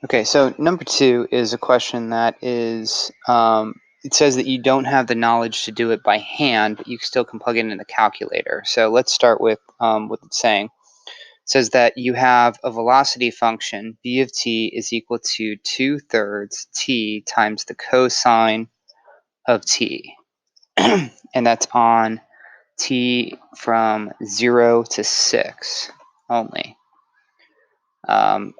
Okay, so number 2 is a question that is, it says that you don't have the knowledge to do it by hand, but you still can plug it in the calculator. So let's start with what it's saying. It says that you have a velocity function, v of t is equal to 2/3 t times the cosine of t. And that's on t from 0 to 6 only.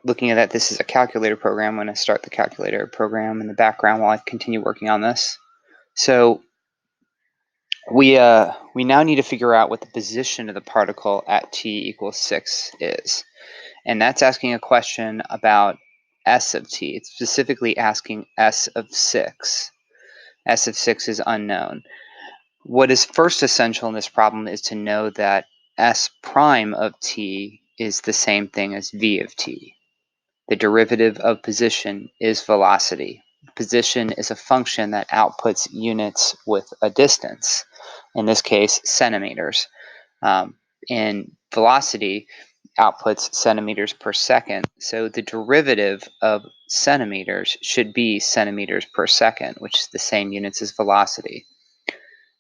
Looking at that, this is a calculator program. I'm going to start the calculator program in the background while I continue working on this. So we now need to figure out what the position of the particle at t equals 6 is. And that's asking a question about s of t. It's specifically asking s of 6. S of 6 is unknown. What is first essential in this problem is to know that s prime of t is the same thing as v of t. The derivative of position is velocity. Position is a function that outputs units with a distance, in this case, centimeters. And velocity outputs centimeters per second. So the derivative of centimeters should be centimeters per second, which is the same units as velocity.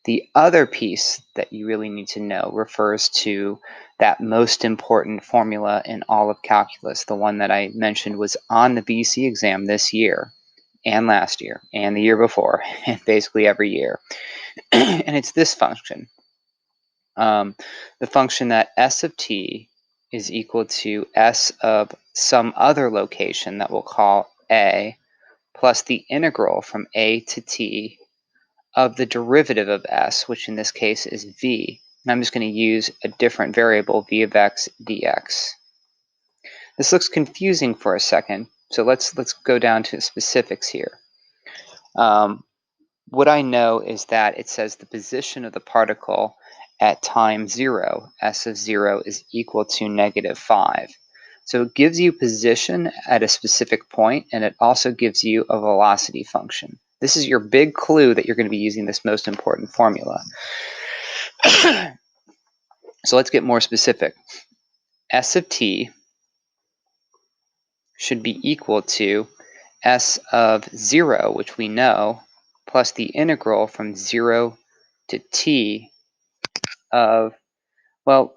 The other piece that you really need to know refers to that most important formula in all of calculus, the one that I mentioned was on the BC exam this year and last year and the year before and basically every year. And it's this function. The function that s of t is equal to s of some other location that we'll call a plus the integral from a to t of the derivative of s, which in this case is v. And I'm just going to use a different variable, v of x dx. This looks confusing for a second, so let's go down to specifics here. What I know is that it says the position of the particle at time 0, s of 0, is equal to -5. So it gives you position at a specific point, and it also gives you a velocity function. This is your big clue that you're going to be using this most important formula. So let's get more specific. S of t should be equal to s of 0, which we know, plus the integral from 0 to t of, well,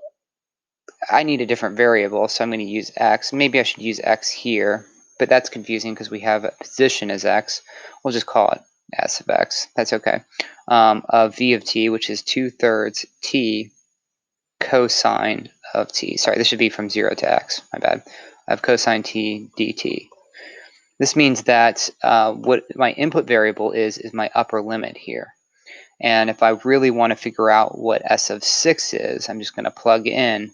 I need a different variable, so I'm going to use x. Maybe I should use x here, but that's confusing because we have a position as x. We'll just call it s of x. That's okay. Of v of t, which is 2/3 t cosine of t. Sorry, this should be from 0 to x. My bad. Of cosine t dt. This means that what my input variable is my upper limit here. And if I really want to figure out what s of 6 is, I'm just going to plug in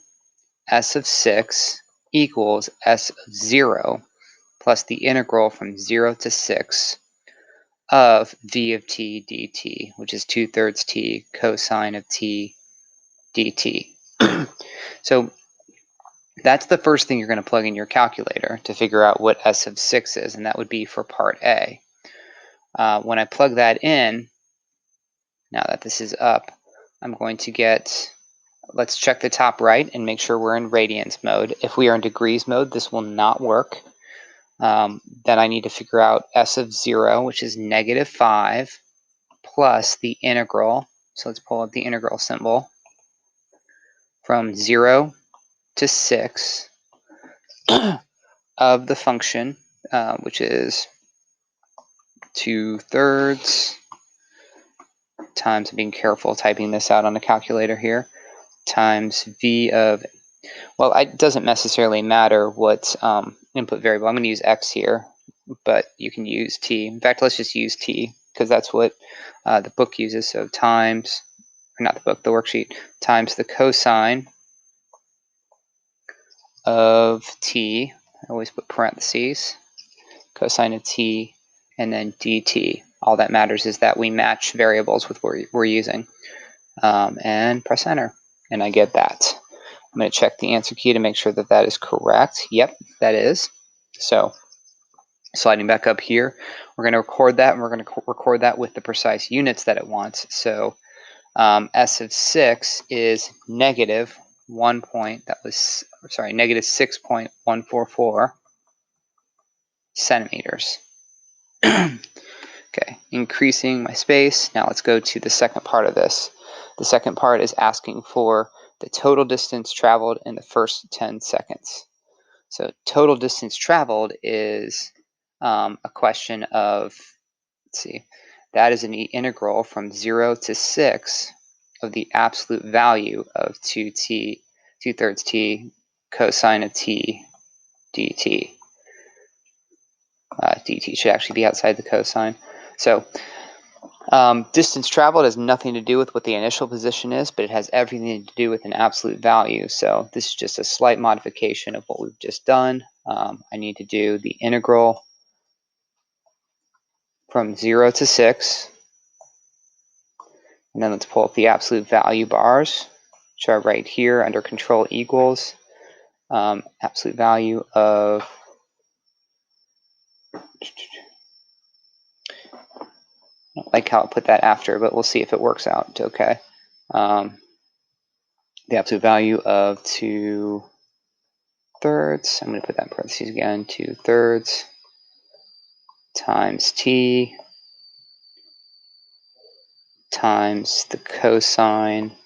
s of 6 equals s of 0 plus the integral from 0 to 6 of v of t dt, which is 2/3 t cosine of t dt. So that's the first thing you're going to plug in your calculator to figure out what s of 6 is, and that would be for part A. When I plug that in, now that this is up, I'm going to get, let's check the top right and make sure we're in radians mode. If we are in degrees mode, this will not work. Then I need to figure out s of 0, which is -5, plus the integral. So let's pull up the integral symbol from 0 to 6 of the function, which is 2/3 times, I'm being careful typing this out on the calculator here, times v of, well, it doesn't necessarily matter what input variable. I'm going to use x here, but you can use t. In fact, let's just use t because that's what the book uses. So times, or not the book, the worksheet, times the cosine of t. I always put parentheses, cosine of t, and then dt. All that matters is that we match variables with what we're using. And press enter, and I get that. I'm going to check the answer key to make sure that that is correct. Yep, that is. So sliding back up here, we're going to record that, and we're going to record that with the precise units that it wants. So s of 6 is -6.144 centimeters. Okay, increasing my space. Now let's go to the second part of this. The second part is asking for the total distance traveled in the first 10 seconds. So total distance traveled is a question of, let's see, that is an integral from 0 to 6 of the absolute value of 2t, 2/3 t cosine of t dt. Dt should actually be outside the cosine. So distance traveled has nothing to do with what the initial position is, but it has everything to do with an absolute value. So this is just a slight modification of what we've just done. I need to do the integral from 0 to 6. And then let's pull up the absolute value bars, which are right here under control equals absolute value of, I don't like how I put that after, but we'll see if it works out okay. The absolute value of 2/3, I'm going to put that in parentheses again, 2/3 times t times the cosine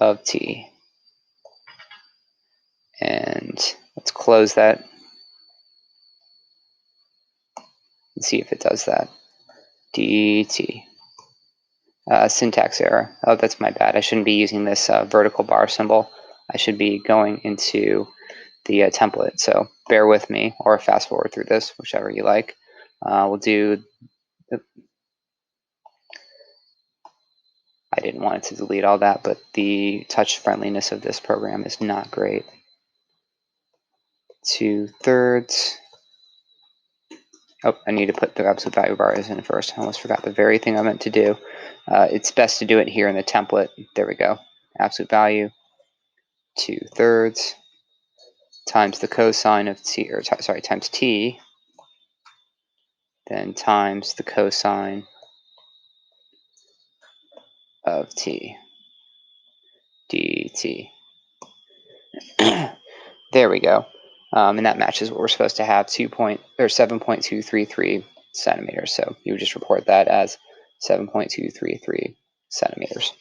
of t. And let's close that and see if it does that. dt. Syntax error. Oh, that's my bad. I shouldn't be using this vertical bar symbol. I should be going into the template. So bear with me, or fast forward through this, whichever you like. We'll do. I didn't want it to delete all that, but the touch friendliness of this program is not great. 2/3. Oh, I need to put the absolute value bars in first. I almost forgot the very thing I meant to do. It's best to do it here in the template. There we go. Absolute value 2/3 times the cosine of t, or sorry, times t, then times the cosine of t dt. There we go. And that matches what we're supposed to have, 7.233 centimeters. So you would just report that as 7.233 centimeters.